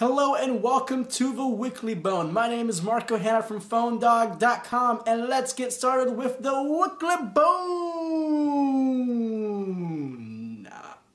Hello and welcome to the Weekly Bone. My name is Marco Hanna from PhoneDog.com, and let's get started with the Weekly Bone.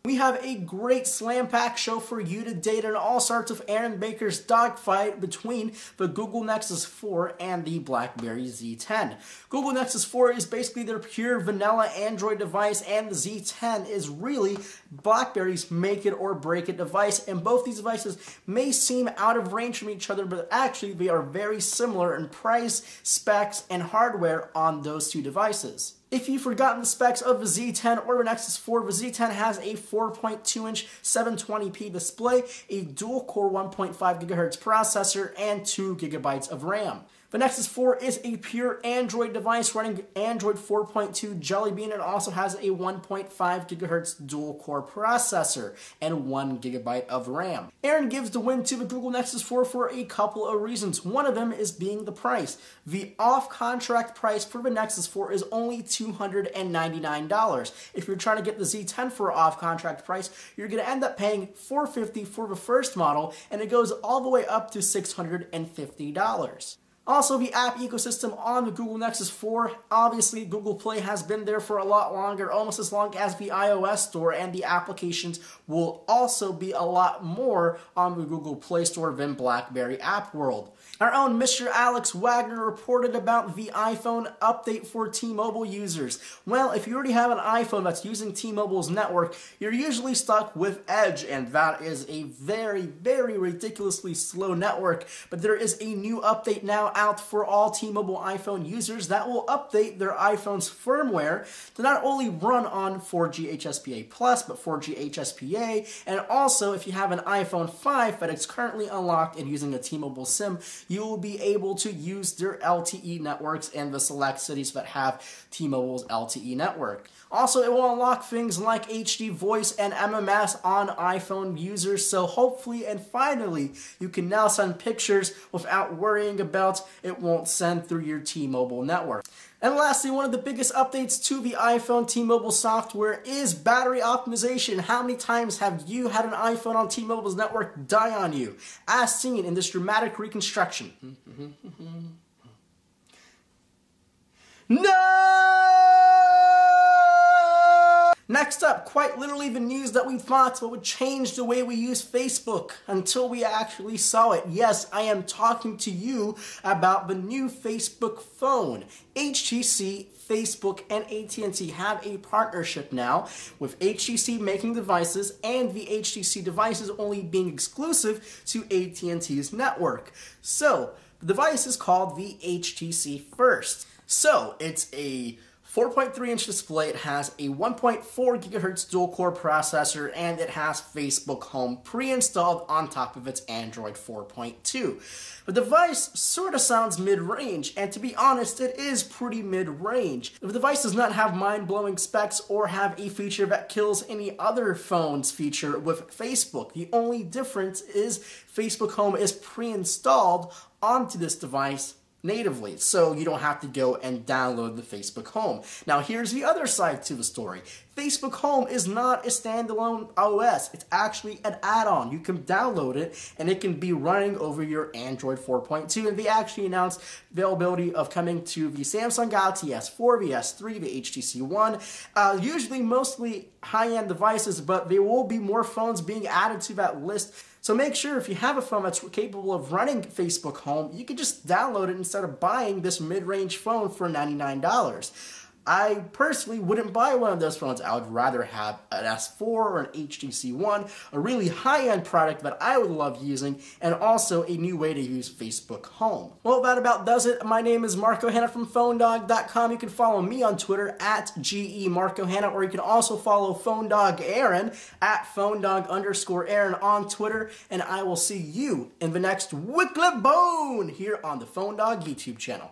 We have a great slam pack show for you today, and all starts with Aaron Baker's dogfight between the Google Nexus 4 and the BlackBerry Z10. Google Nexus 4 is basically their pure vanilla Android device, and the Z10 is really BlackBerry's make it or break it device, and both these devices may seem out of range from each other, but actually they are very similar in price, specs, and hardware on those two devices. If you've forgotten the specs of the Z10 or the Nexus 4, the Z10 has a 4.2-inch 720p display, a dual-core 1.5 GHz processor, and 2 GB of RAM. The Nexus 4 is a pure Android device running Android 4.2 Jelly Bean, and also has a 1.5 GHz dual-core processor and 1 GB of RAM. Aaron gives the win to the Google Nexus 4 for a couple of reasons. One of them is being the price. The off-contract price for the Nexus 4 is only $299. If you're trying to get the Z10 for an off-contract price, you're going to end up paying $450 for the first model, and it goes all the way up to $650. Also, the app ecosystem on the Google Nexus 4, obviously Google Play has been there for a lot longer, almost as long as the iOS Store, and the applications will also be a lot more on the Google Play Store than BlackBerry App World. Our own Mr. Alex Wagner reported about the iPhone update for T-Mobile users. Well, if you already have an iPhone that's using T-Mobile's network, you're usually stuck with Edge, and that is a very, very ridiculously slow network. But there is a new update now out for all T-Mobile iPhone users that will update their iPhone's firmware to not only run on 4G HSPA+, but 4G HSPA, and also if you have an iPhone 5 that is currently unlocked and using a T-Mobile SIM, you will be able to use their LTE networks in the select cities that have T-Mobile's LTE network. Also, it will unlock things like HD voice and MMS on iPhone users, so hopefully and finally you can now send pictures without worrying about it won't send through your T-Mobile network. And lastly, one of the biggest updates to the iPhone T-Mobile software is battery optimization. How many times have you had an iPhone on T-Mobile's network die on you, as seen in this dramatic reconstruction? No! Next up, quite literally the news that we thought would change the way we use Facebook until we actually saw it. Yes, I am talking to you about the new Facebook phone. HTC, Facebook, and At&t have a partnership now, with HTC making devices and the HTC devices only being exclusive to At&t's network. So, the device is called the HTC First. So, it's a 4.3-inch display, it has a 1.4 GHz dual-core processor, and it has Facebook Home pre-installed on top of its Android 4.2. The device sort of sounds mid-range, and to be honest, it is pretty mid-range. The device does not have mind-blowing specs or have a feature that kills any other phone's feature with Facebook. The only difference is Facebook Home is pre-installed onto this device natively, so you don't have to go and download the Facebook Home. Now here's the other side to the story. Facebook Home is not a standalone OS. It's actually an add-on. You can download it and it can be running over your Android 4.2, and they actually announced availability of coming to the Samsung Galaxy S4, the S3, the HTC One, usually mostly high-end devices, but there will be more phones being added to that list. So make sure if you have a phone that's capable of running Facebook Home, you can just download it instead of buying this mid-range phone for $99. I personally wouldn't buy one of those phones. I would rather have an S4 or an HTC One, a really high-end product that I would love using, and also a new way to use Facebook Home. Well, that about does it. My name is Marco Hanna from PhoneDog.com. You can follow me on Twitter at @GEMarcoHanna, or you can also follow PhoneDog Aaron at PhoneDog_Aaron on Twitter, and I will see you in the next Weekly Bone here on the PhoneDog YouTube channel.